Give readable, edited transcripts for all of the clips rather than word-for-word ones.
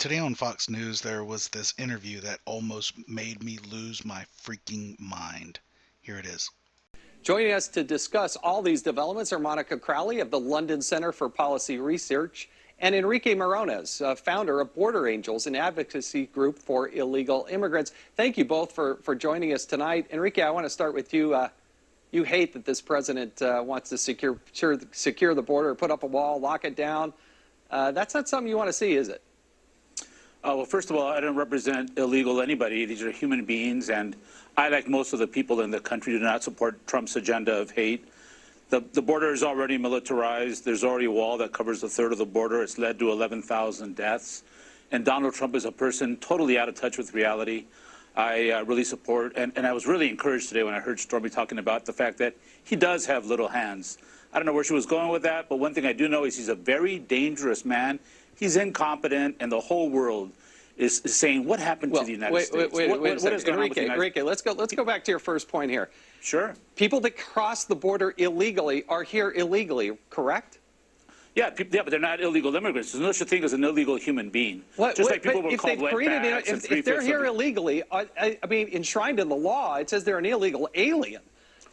Today on Fox News, there was this interview that almost made me lose my freaking mind. Here it is. Joining us to discuss all these developments are Monica Crowley of the London Center for Policy Research and Enrique Morones, founder of Border Angels, an advocacy group for illegal immigrants. Thank you both for joining us tonight. Enrique, I want to start with you. You hate that this president wants to secure the border, put up a wall, lock it down. That's not something you want to see, is it? Well, first of all, I don't represent illegal anybody. These are human beings, and I, like most of the people in the country, do not support Trump's agenda of hate. The border is already militarized. There's already a wall that covers a third of the border. It's led to 11,000 deaths. And Donald Trump is a person totally out of touch with reality. I really support, and I was really encouraged today when I heard Stormy talking about the fact that he does have little hands. I don't know where she was going with that, but one thing I do know is he's a very dangerous man. He's incompetent, and the whole world is saying, what happened to the United States? Wait a second. Enrique, let's go back to your first point here. Sure. People that cross the border illegally are here illegally, correct? Yeah, but they're not illegal immigrants. There's no such thing as an illegal human being. Just like people were called wetbacks and if they're here illegally, I mean, enshrined in the law, it says they're an illegal alien.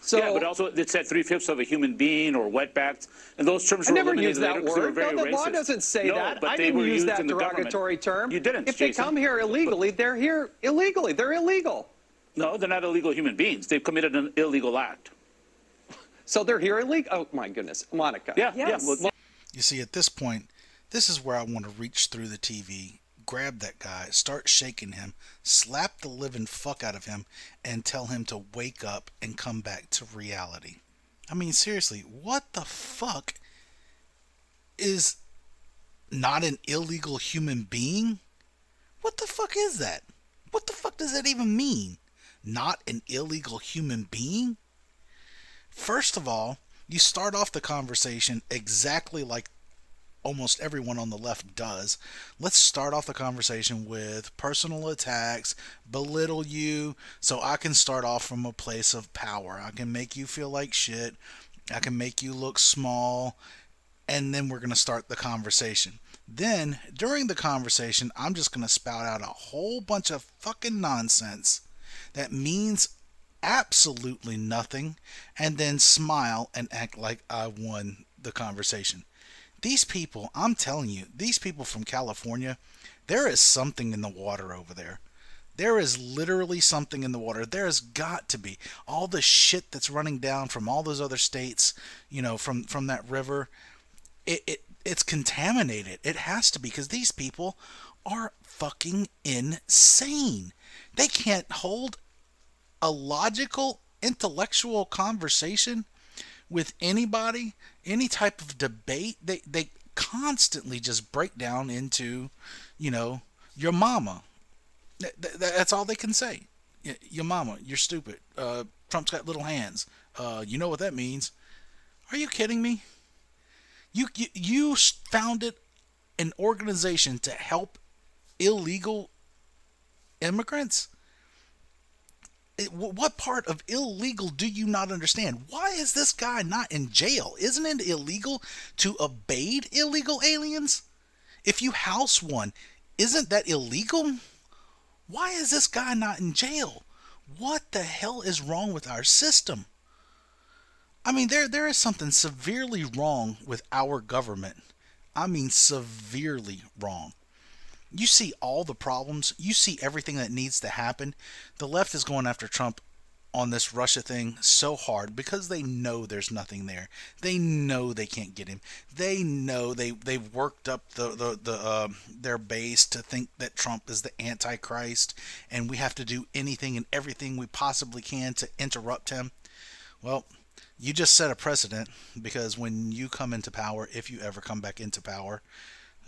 So, yeah, but also it said 3/5 of a human being or wetbacks, and those terms were eliminated later because they were very racist. The law racist. doesn't say that. But I they didn't were use used that in the derogatory term. You didn't, If they Jason. come here illegally, they're here illegally. They're illegal. No, they're not illegal human beings. They've committed an illegal act. So they're here illegal. Oh my goodness, Monica. Yeah, Yes. yeah. Well, You see, at this point, this is where I want to reach through the TV, grab that guy, start shaking him, slap the living fuck out of him, and tell him to wake up and come back to reality. I mean, seriously, what the fuck is not an illegal human being? What the fuck is that? What the fuck does that even mean? Not an illegal human being? First of all, you start off the conversation exactly like almost everyone on the left does. Let's start off the conversation with personal attacks, belittle you, so I can start off from a place of power. I can make you feel like shit. I can make you look small. And then we're going to start the conversation. Then, during the conversation, I'm just going to spout out a whole bunch of fucking nonsense that means absolutely nothing, and then smile and act like I won the conversation. These people, I'm telling you, these people from California, there is something in the water over there. There is literally something in the water. There has got to be. All the shit that's running down from all those other states, from that river, it's contaminated. It has to be, because these people are fucking insane. They can't hold a logical, intellectual conversation with anybody, any type of debate. They constantly just break down into, your mama. That's all they can say. Your mama, you're stupid. Trump's got little hands. You know what that means. Are you kidding me? You founded an organization to help illegal immigrants? What part of illegal do you not understand? Why is this guy not in jail? Isn't it illegal to evade illegal aliens? If you house one, isn't that illegal? Why is this guy not in jail? What the hell is wrong with our system? I mean, there is something severely wrong with our government. I mean, severely wrong. You see all the problems. You see everything that needs to happen. The left is going after Trump on this Russia thing so hard because they know there's nothing there. They know they can't get him. They know they've worked up their base to think that Trump is the Antichrist, and we have to do anything and everything we possibly can to interrupt him. Well, you just set a precedent, because when you come into power, if you ever come back into power,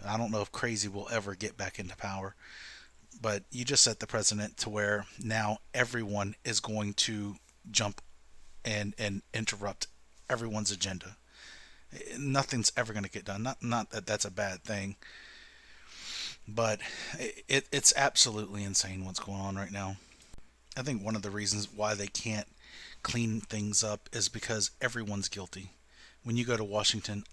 I don't know if Crazy will ever get back into power, but you just set the precedent to where now everyone is going to jump and interrupt everyone's agenda. Nothing's ever going to get done. Not that that's a bad thing, but it's absolutely insane what's going on right now. I think one of the reasons why they can't clean things up is because everyone's guilty. When you go to Washington,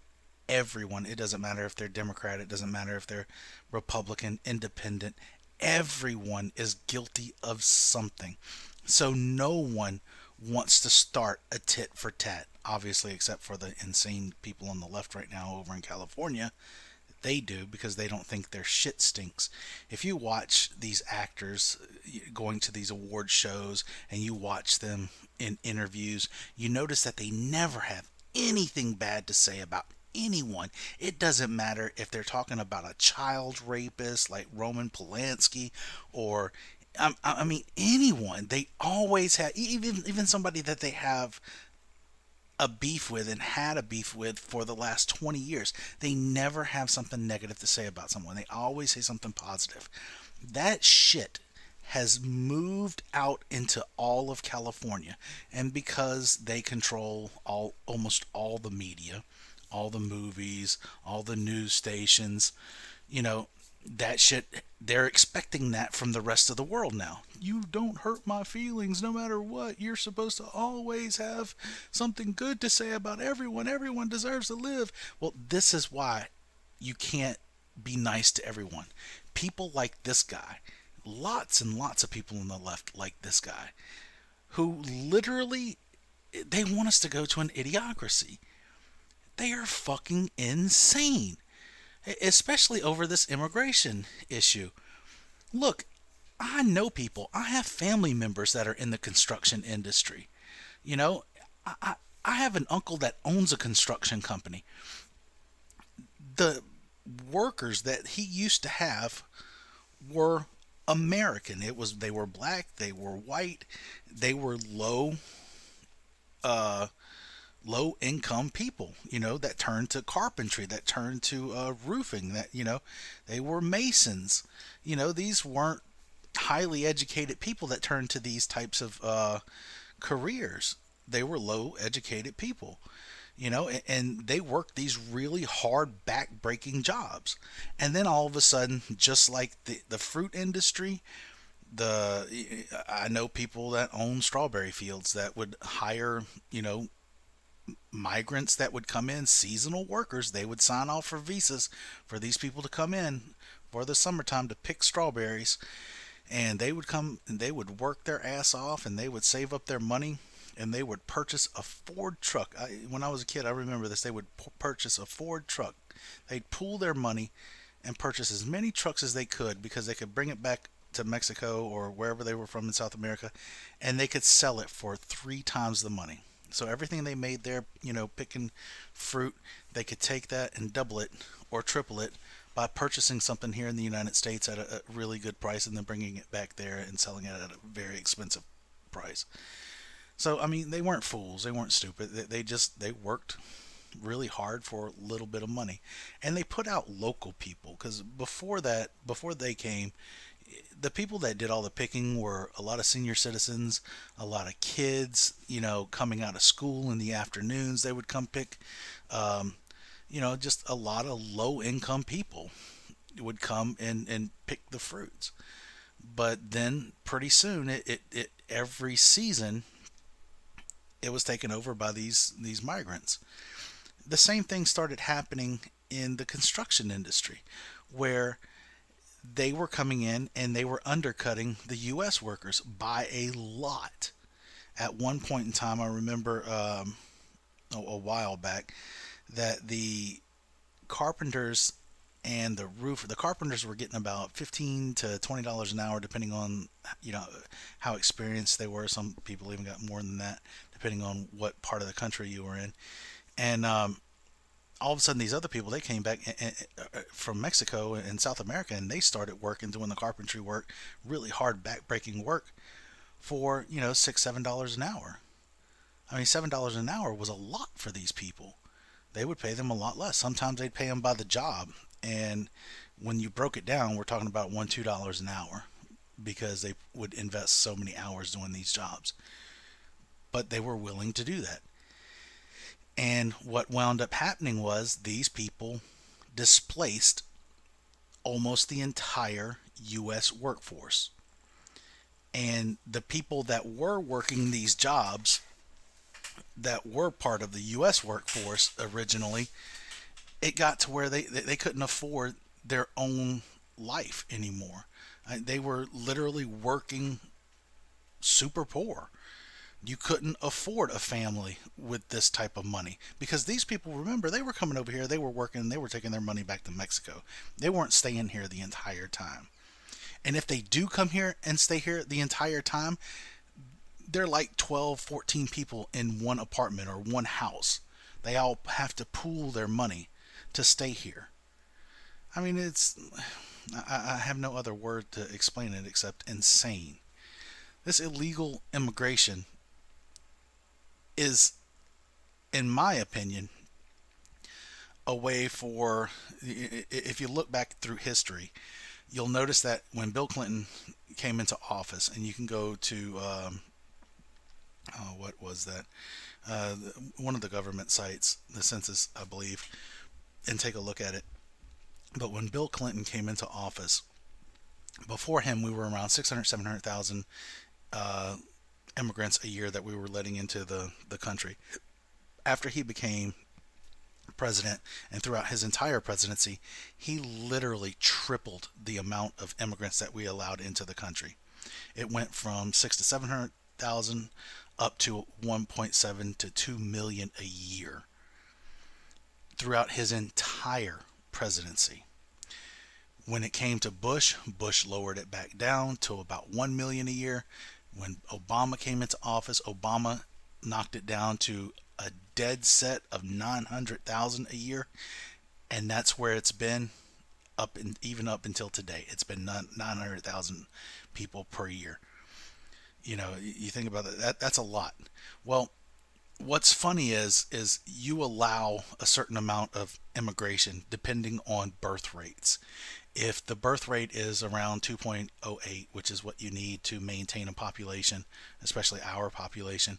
everyone. It doesn't matter if they're Democrat, it doesn't matter if they're Republican, independent. Everyone is guilty of something. So no one wants to start a tit for tat, obviously, except for the insane people on the left right now over in California. They do because they don't think their shit stinks. If you watch these actors going to these award shows and you watch them in interviews, you notice that they never have anything bad to say about anyone. It doesn't matter if they're talking about a child rapist like Roman Polanski or I mean anyone. They always have even somebody that they have a beef with and had a beef with for the last 20 years. They never have something negative to say about someone. They always say something positive. That shit has moved out into all of California, and because they control almost all the media, all the movies, all the news stations, you know, that shit, they're expecting that from the rest of the world now. You don't hurt my feelings no matter what. You're supposed to always have something good to say about everyone. Everyone deserves to live. Well, this is why you can't be nice to everyone. People like this guy, lots and lots of people on the left like this guy, who literally, they want us to go to an idiocracy. They are fucking insane, especially over this immigration issue. Look, I know people. I have family members that are in the construction industry. You know, I have an uncle that owns a construction company. The workers that he used to have were American. They were black, they were white, they were low income people, that turned to carpentry, that turned to roofing, that, they were masons. These weren't highly educated people that turned to these types of careers. They were low educated people, and they worked these really hard back breaking jobs. And then all of a sudden, just like the fruit industry, I know people that own strawberry fields that would hire, migrants that would come in, seasonal workers. They would sign off for visas for these people to come in for the summertime to pick strawberries, and they would come and they would work their ass off, and they would save up their money, and they would purchase a Ford truck. When I was a kid, I remember this. They would purchase a Ford truck. They'd pool their money and purchase as many trucks as they could, because they could bring it back to Mexico or wherever they were from in South America, and they could sell it for 3 times the money. So everything they made there, picking fruit, they could take that and double it or triple it by purchasing something here in the United States at a really good price, and then bringing it back there and selling it at a very expensive price. So, I mean, they weren't fools. They weren't stupid. They worked really hard for a little bit of money. And they put out local people, because before they came, the people that did all the picking were a lot of senior citizens, a lot of kids, coming out of school in the afternoons. They would come pick, just a lot of low income people would come and pick the fruits. But then pretty soon, every season, it was taken over by these migrants. The same thing started happening in the construction industry, where they were coming in and they were undercutting the U.S. workers by a lot. At one point in time, I remember a while back that the carpenters and the carpenters were getting about $15 to $20 an hour, depending on how experienced they were. Some people even got more than that, depending on what part of the country you were in. And all of a sudden, these other people, they came back from Mexico and South America, and they started working, doing the carpentry work, really hard back-breaking work for, $6, $7 an hour. I mean, $7 an hour was a lot for these people. They would pay them a lot less. Sometimes they'd pay them by the job. And when you broke it down, we're talking about $1, $2 an hour, because they would invest so many hours doing these jobs. But they were willing to do that. And what wound up happening was these people displaced almost the entire U.S. workforce. And the people that were working these jobs, that were part of the U.S. workforce originally, it got to where they couldn't afford their own life anymore. They were literally working super poor. You couldn't afford a family with this type of money because these people, remember, they were coming over here, they were working, they were taking their money back to Mexico. They weren't staying here the entire time. And if they do come here and stay here the entire time, they're like 12, 14 people in one apartment or one house. They all have to pool their money to stay here. I mean, I have no other word to explain it except insane. This illegal immigration is, in my opinion, a way for, if you look back through history, you'll notice that when Bill Clinton came into office, and you can go to, what was that? One of the government sites, the census, I believe, and take a look at it. But when Bill Clinton came into office, before him, we were around 600, 700,000 immigrants a year that we were letting into the country. After he became president and throughout his entire presidency, he literally tripled the amount of immigrants that we allowed into the country. It went from 6 to 700,000 up to 1.7 to 2 million a year throughout his entire presidency. When it came to Bush lowered it back down to about 1 million a year. When Obama came into office, Obama knocked it down to a dead set of 900,000 a year, and that's where it's been even up until today. It's been 900,000 people per year. You know, you think about that's a lot. Well, what's funny is you allow a certain amount of immigration depending on birth rates. If the birth rate is around 2.08, which is what you need to maintain a population, especially our population,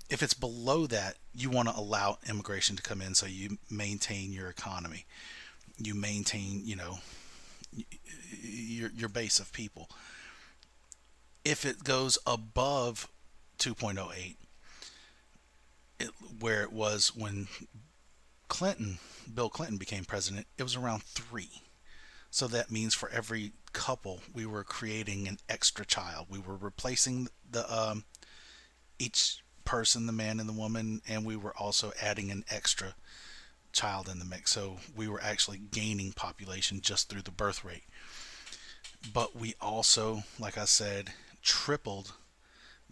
if it's below that, you want to allow immigration to come in so you maintain your economy. You maintain, your base of people. If it goes above 2.08, where it was when Bill Clinton became president, it was around 3. So that means for every couple, we were creating an extra child. We were replacing each person, the man and the woman, and we were also adding an extra child in the mix. So we were actually gaining population just through the birth rate. But we also, like I said, tripled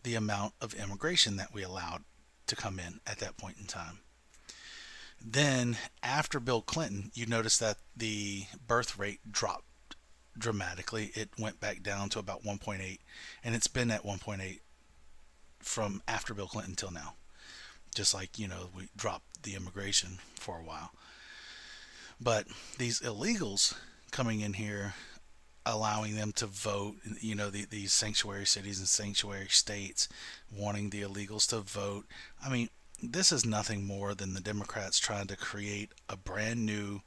the amount of immigration that we allowed to come in at that point in time. Then after Bill Clinton, you notice that the birth rate dropped dramatically. It went back down to about 1.8, and it's been at 1.8 from after Bill Clinton till now. Just like, we dropped the immigration for a while. But these illegals coming in here, allowing them to vote, these sanctuary cities and sanctuary states wanting the illegals to vote. I mean, this is nothing more than the Democrats trying to create a brand new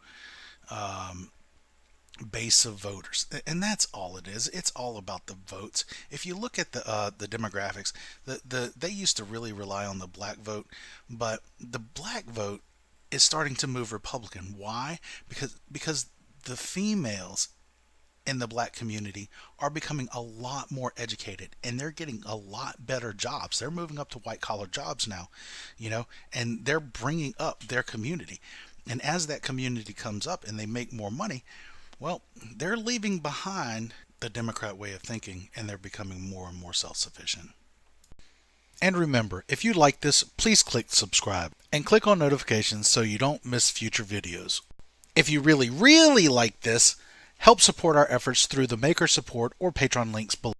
base of voters, and that's all it is. It's all about the votes. If you look at the demographics, they used to really rely on the black vote, but the black vote is starting to move Republican. Why? Because the females in the black community are becoming a lot more educated, and they're getting a lot better jobs. They're moving up to white collar jobs now, and they're bringing up their community. And as that community comes up and they make more money, well, they're leaving behind the Democrat way of thinking, and they're becoming more and more self-sufficient. And remember, if you like this, please click subscribe and click on notifications so you don't miss future videos. If you really, really like this, help support our efforts through the Maker Support or Patreon links below.